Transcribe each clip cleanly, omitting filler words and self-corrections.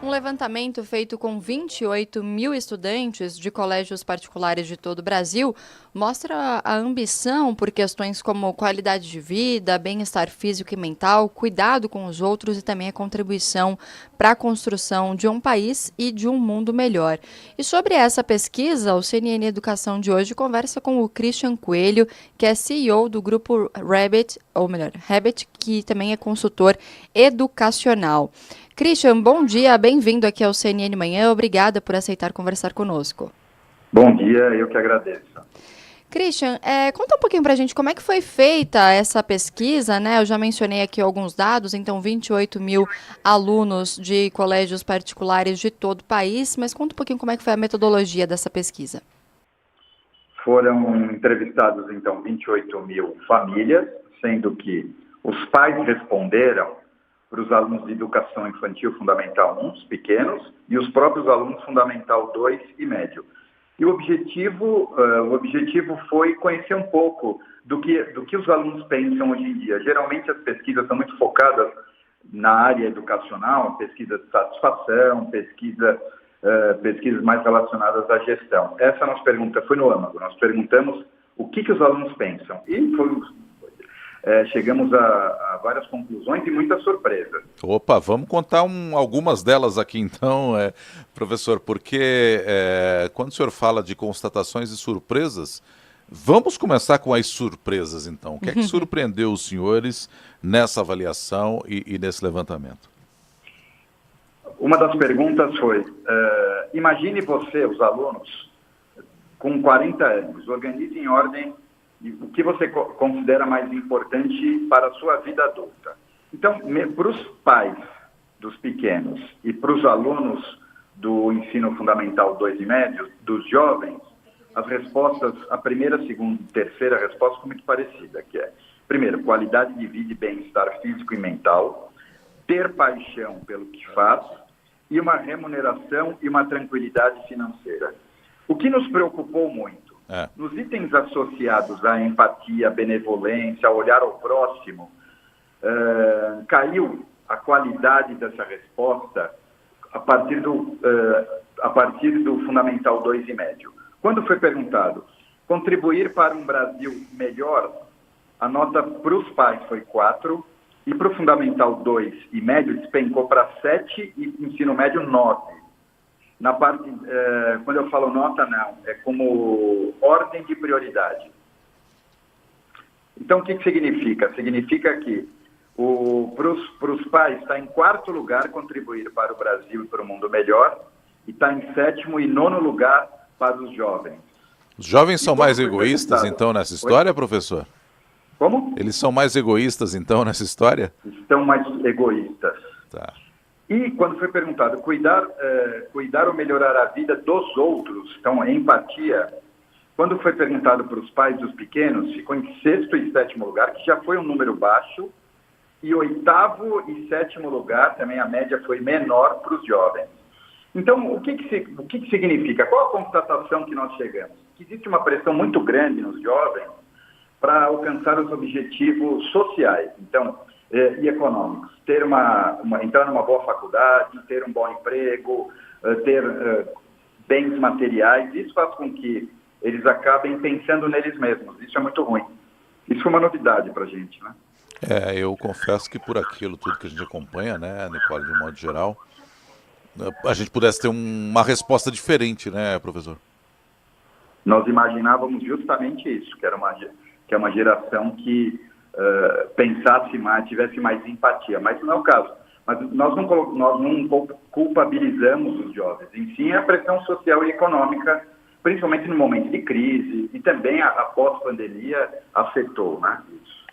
Um levantamento feito com 28 mil estudantes de colégios particulares de todo o Brasil mostra a ambição por questões como qualidade de vida, bem-estar físico e mental, cuidado com os outros e também a contribuição para a construção de um país e de um mundo melhor. E sobre essa pesquisa, o CNN Educação de hoje conversa com o Christian Coelho, que é CEO do grupo Rabbit, ou melhor, Habit, que também é consultor educacional. Christian, bom dia, bem-vindo aqui ao CNN Manhã, obrigada por aceitar conversar conosco. Bom dia, eu que agradeço. Christian, conta um pouquinho pra gente como é que foi feita essa pesquisa, né? Eu já mencionei aqui alguns dados, então 28 mil alunos de colégios particulares de todo o país, mas conta um pouquinho como é que foi a metodologia dessa pesquisa. Foram entrevistados, então, 28 mil famílias, sendo que os pais responderam para os alunos de educação infantil fundamental 1, os pequenos, e os próprios alunos fundamental 2 e médio. E o objetivo foi conhecer um pouco do que os alunos pensam hoje em dia. Geralmente as pesquisas são muito focadas na área educacional, pesquisa de satisfação, pesquisas mais relacionadas à gestão. Essa nossa pergunta foi no âmago. Nós perguntamos o que os alunos pensam. E chegamos a várias conclusões e muitas surpresas. Opa, vamos contar algumas delas aqui então, professor, porque quando o senhor fala de constatações e surpresas, vamos começar com as surpresas então. O que é que surpreendeu os senhores nessa avaliação e nesse levantamento? Uma das perguntas foi, imagine você, os alunos, com 40 anos, organize em ordem o que você considera mais importante para a sua vida adulta. Então, para os pais dos pequenos e para os alunos do ensino fundamental 2 e médio, dos jovens, as respostas, a primeira, segunda e terceira resposta foi muito parecida, que é, primeiro, qualidade de vida e bem-estar físico e mental, ter paixão pelo que faz e uma remuneração e uma tranquilidade financeira. O que nos preocupou muito, nos itens associados à empatia, à benevolência, ao olhar ao próximo, caiu a qualidade dessa resposta a partir do Fundamental 2 e médio. Quando foi perguntado contribuir para um Brasil melhor, a nota para os pais foi 4 e para o Fundamental 2 e médio despencou para 7 e ensino médio 9. Na parte, quando eu falo nota, não, é como ordem de prioridade. Então, o que significa? Significa que para os pais está em 4º lugar contribuir para o Brasil e para o mundo melhor, e está em 7º e 9º lugar para os jovens. Os jovens são mais egoístas, então, nessa história, professor? Como? Eles são mais egoístas, então, nessa história? Estão mais egoístas. Tá. E quando foi perguntado cuidar ou melhorar a vida dos outros, então empatia, quando foi perguntado para os pais dos pequenos, ficou em 6º e 7º lugar, que já foi um número baixo, e 8º e 7º lugar, também a média foi menor para os jovens. Então, o que significa? Qual a constatação que nós chegamos? Que existe uma pressão muito grande nos jovens para alcançar os objetivos sociais. Então, e econômicos, entrar numa boa faculdade, ter um bom emprego, ter bens materiais, isso faz com que eles acabem pensando neles mesmos. Isso é muito ruim. Isso foi uma novidade para a gente, né? Eu confesso que por aquilo tudo que a gente acompanha, né, Nicole, de um modo geral, a gente pudesse ter uma resposta diferente, né, professor? Nós imaginávamos justamente isso, que é uma geração que pensasse mais, tivesse mais empatia, mas não é o caso. Mas nós não culpabilizamos os jovens, em sim a pressão social e econômica, principalmente no momento de crise, e também após pandemia afetou, né, isso.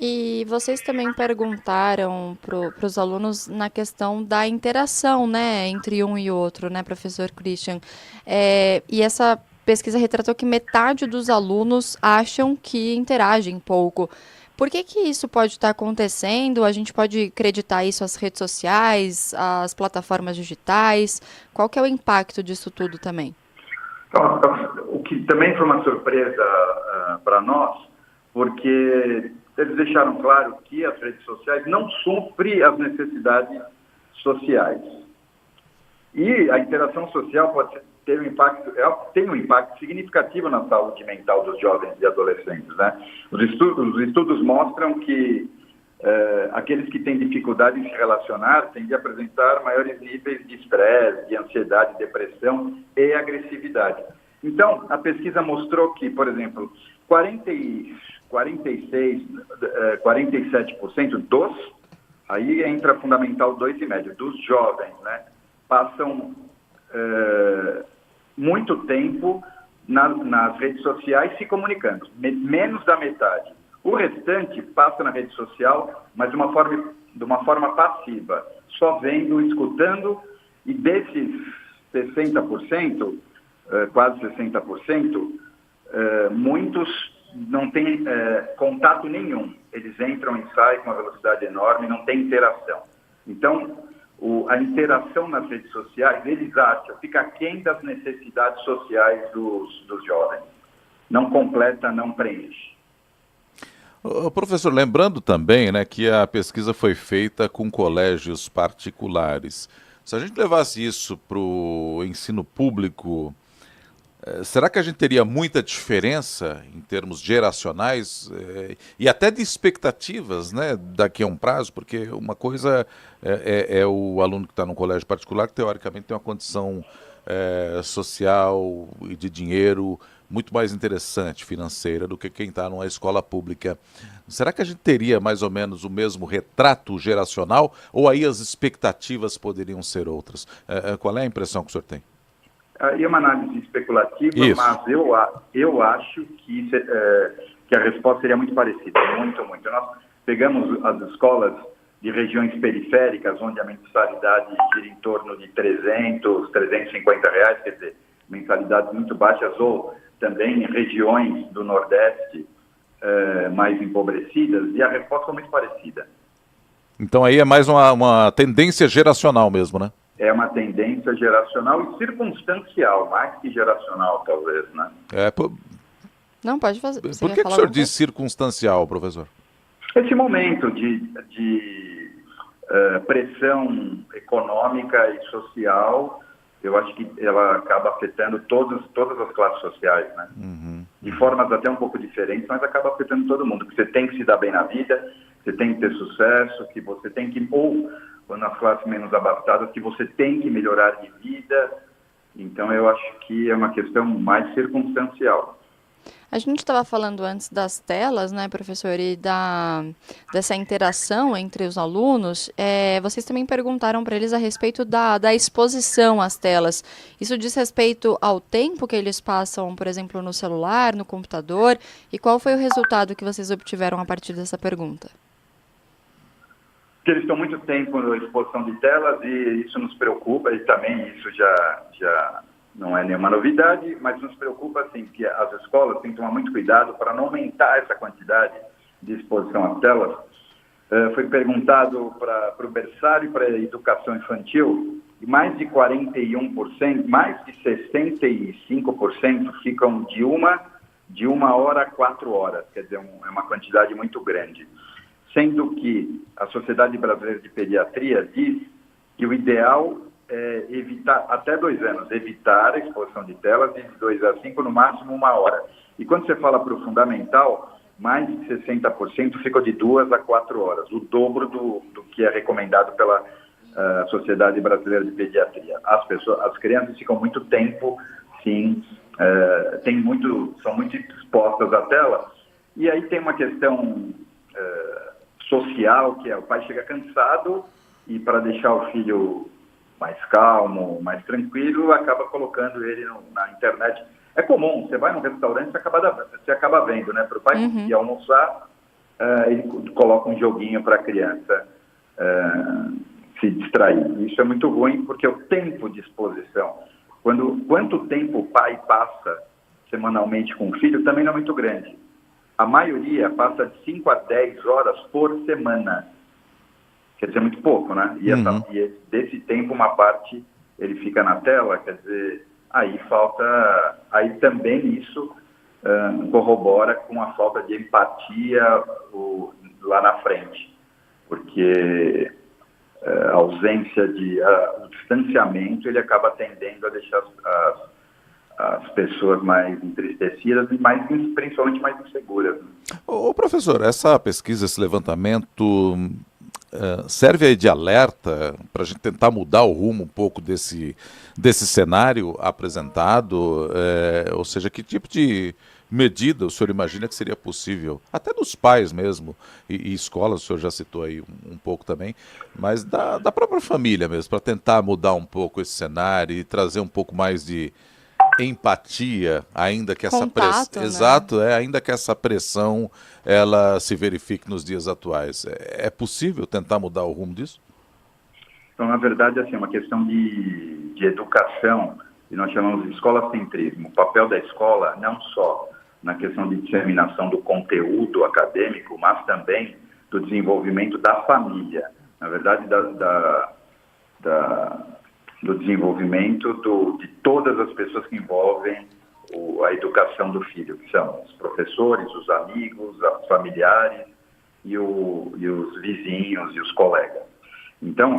E vocês também perguntaram para os alunos na questão da interação, né, entre um e outro, né, professor Christian? E essa pesquisa retratou que metade dos alunos acham que interagem pouco. Por que isso pode estar acontecendo? A gente pode acreditar isso às redes sociais, às plataformas digitais? Qual que é o impacto disso tudo também? Então, o que também foi uma surpresa para nós, porque eles deixaram claro que as redes sociais não suprim as necessidades sociais. E a interação social ter um impacto, tem um impacto significativo na saúde mental dos jovens e adolescentes, né? Os estudos mostram que aqueles que têm dificuldade em se relacionar tendem a apresentar maiores níveis de estresse, de ansiedade, depressão e agressividade. Então, a pesquisa mostrou que, por exemplo, 47% aí entra fundamental 2 e médio, dos jovens, né, passam muito tempo nas redes sociais se comunicando, menos da metade. O restante passa na rede social, mas de uma forma passiva, só vendo, escutando, e desses 60%, quase 60%, muitos não têm contato nenhum. Eles entram e saem com uma velocidade enorme, não tem interação. Então, a interação nas redes sociais, eles acham, fica aquém das necessidades sociais dos jovens. Não completa, não preenche. Professor, lembrando também, né, que a pesquisa foi feita com colégios particulares. Se a gente levasse isso para o ensino público, será que a gente teria muita diferença em termos geracionais e até de expectativas, né, daqui a um prazo? Porque uma coisa é o aluno que está no colégio particular, que teoricamente tem uma condição social e de dinheiro muito mais interessante financeira do que quem está numa escola pública. Será que a gente teria mais ou menos o mesmo retrato geracional ou aí as expectativas poderiam ser outras? Qual é a impressão que o senhor tem? Aí é uma análise especulativa, Isso. Mas eu acho que a resposta seria muito parecida, muito, muito. Nós pegamos as escolas de regiões periféricas, onde a mensalidade gira em torno de R$300, R$350, quer dizer, mensalidades muito baixas, ou também em regiões do Nordeste mais empobrecidas, e a resposta foi muito parecida. Então aí é mais uma tendência geracional mesmo, né? É uma tendência geracional e circunstancial, mais que geracional, talvez, né? Não, pode fazer. Por que o senhor diz circunstancial, professor? Esse momento de pressão econômica e social, eu acho que ela acaba afetando todas as classes sociais, né? Uhum. De formas até um pouco diferentes, mas acaba afetando todo mundo. Porque você tem que se dar bem na vida, você tem que ter sucesso, que você tem que, ou nas classes menos abastadas, que você tem que melhorar de vida. Então, eu acho que é uma questão mais circunstancial. A gente estava falando antes das telas, né, professor, e dessa interação entre os alunos. Vocês também perguntaram para eles a respeito da exposição às telas. Isso diz respeito ao tempo que eles passam, por exemplo, no celular, no computador? E qual foi o resultado que vocês obtiveram a partir dessa pergunta? Porque eles estão muito tempo na exposição de telas e isso nos preocupa, e também isso já não é nenhuma novidade, mas nos preocupa, assim, que as escolas têm que tomar muito cuidado para não aumentar essa quantidade de exposição às telas. Foi perguntado para o berçário e para a educação infantil, e mais de 41%, mais de 65% ficam de uma hora a 4 horas, quer dizer, é uma quantidade muito grande. Sendo que a Sociedade Brasileira de Pediatria diz que o ideal é evitar, até 2 anos, evitar a exposição de telas de 2 a 5, no máximo 1 hora. E quando você fala para o fundamental, mais de 60% ficam de 2 a 4 horas, o dobro do que é recomendado pela Sociedade Brasileira de Pediatria. As crianças ficam muito tempo, sim, são muito expostas à tela, e aí tem uma questão social, que é o pai chega cansado e para deixar o filho mais calmo, mais tranquilo, acaba colocando ele na internet. É comum, você vai num restaurante, você acaba vendo, né? Para o pai conseguir almoçar, ele coloca um joguinho para a criança se distrair. Isso é muito ruim, porque o tempo de exposição, quanto tempo o pai passa semanalmente com o filho, também não é muito grande. A maioria passa de 5 a 10 horas por semana. Quer dizer, muito pouco, né? E desse tempo, uma parte, ele fica na tela, quer dizer, aí também isso corrobora com a falta de empatia lá na frente. Porque aos ausência o distanciamento, ele acaba tendendo a deixar as pessoas mais entristecidas e principalmente mais inseguras. Ô, professor, essa pesquisa, esse levantamento serve aí de alerta para a gente tentar mudar o rumo um pouco desse cenário apresentado? Ou seja, que tipo de medida o senhor imagina que seria possível, até dos pais mesmo, e escolas, o senhor já citou aí um pouco também, mas da própria família mesmo, para tentar mudar um pouco esse cenário e trazer um pouco mais de empatia, ainda que essa pressão, né? Exato, ainda que essa pressão ela se verifique nos dias atuais. É possível tentar mudar o rumo disso? Então, na verdade, assim, é uma questão de educação, e nós chamamos de escolacentrismo. O papel da escola, não só na questão de disseminação do conteúdo acadêmico, mas também do desenvolvimento da família. Na verdade, do desenvolvimento de todas as pessoas que envolvem a educação do filho, que são os professores, os amigos, os familiares e os vizinhos e os colegas. Então,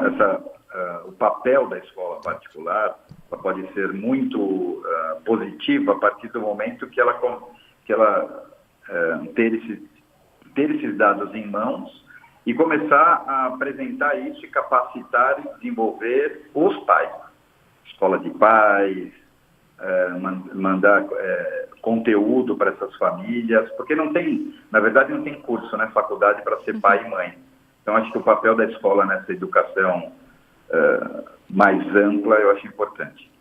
o papel da escola particular pode ser muito positivo a partir do momento que ela ter esses dados em mãos e começar a apresentar isso e capacitar e desenvolver os pais. Escola de pais, mandar conteúdo para essas famílias, porque na verdade não tem curso, né, faculdade para ser pai e mãe. Então acho que o papel da escola nessa educação mais ampla eu acho importante.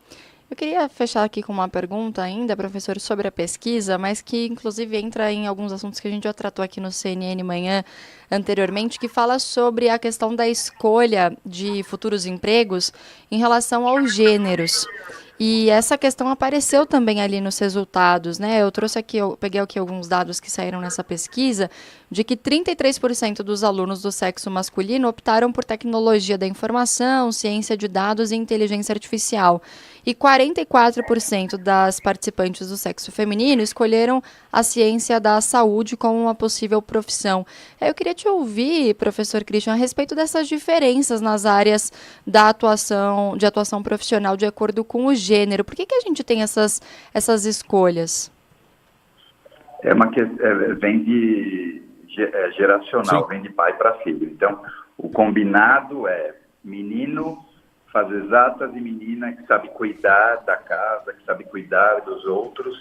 Eu queria fechar aqui com uma pergunta ainda, professor, sobre a pesquisa, mas que inclusive entra em alguns assuntos que a gente já tratou aqui no CNN Manhã anteriormente, que fala sobre a questão da escolha de futuros empregos em relação aos gêneros. E essa questão apareceu também ali nos resultados, né? Eu peguei aqui alguns dados que saíram nessa pesquisa, de que 33% dos alunos do sexo masculino optaram por tecnologia da informação, ciência de dados e inteligência artificial. E 44% das participantes do sexo feminino escolheram a ciência da saúde como uma possível profissão. Eu queria te ouvir, professor Christian, a respeito dessas diferenças nas áreas de atuação profissional de acordo com o gênero. Por que a gente tem essas escolhas? Vem de geracional, sim. Vem de pai para filho. Então, o combinado é menino faz exatas e menina que sabe cuidar da casa, que sabe cuidar dos outros,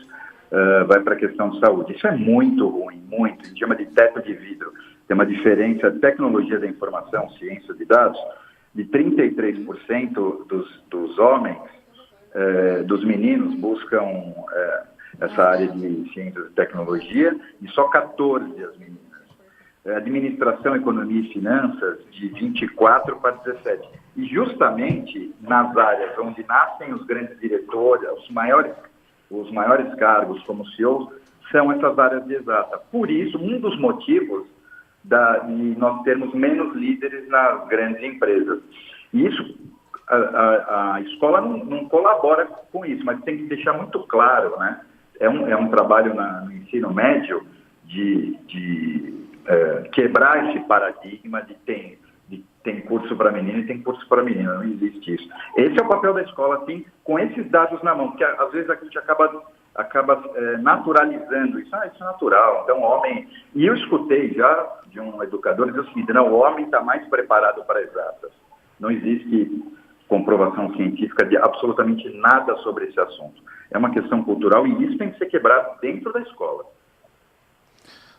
vai para a questão de saúde. Isso é muito ruim, muito. A gente chama de teto de vidro. Tem uma diferença, tecnologia da informação, ciência de dados, de 33% dos homens, dos meninos, buscam essa área de ciências e tecnologia, e só 14% as meninas. Administração, economia e finanças, de 24% para 17%. E justamente nas áreas onde nascem os grandes diretores, os maiores cargos como CEOs, são essas áreas de exata. Por isso, um dos motivos de nós termos menos líderes nas grandes empresas. E isso, a escola não colabora com isso, mas tem que deixar muito claro, né? É um trabalho no ensino médio de quebrar esse paradigma de tem curso para menino e tem curso para menina, não existe isso. Esse é o papel da escola, assim, com esses dados na mão, porque às vezes a gente acaba naturalizando isso. Isso é natural, então o homem... E eu escutei já de um educador dizer o seguinte, não, o homem está mais preparado para exatas. Não existe comprovação científica de absolutamente nada sobre esse assunto. É uma questão cultural e isso tem que ser quebrado dentro da escola.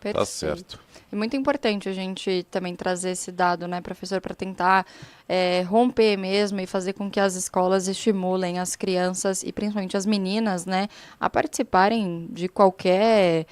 Perfeito. Tá certo. É muito importante a gente também trazer esse dado, né, professor, para tentar romper mesmo e fazer com que as escolas estimulem as crianças e principalmente as meninas, né, a participarem de qualquer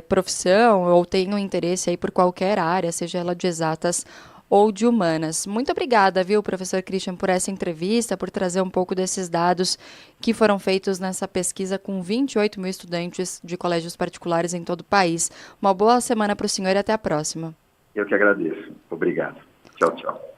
profissão ou tenham interesse aí por qualquer área, seja ela de exatas ou de humanas. Muito obrigada, viu, professor Christian, por essa entrevista, por trazer um pouco desses dados que foram feitos nessa pesquisa com 28 mil estudantes de colégios particulares em todo o país. Uma boa semana para o senhor e até a próxima. Eu que agradeço. Obrigado. Tchau, tchau.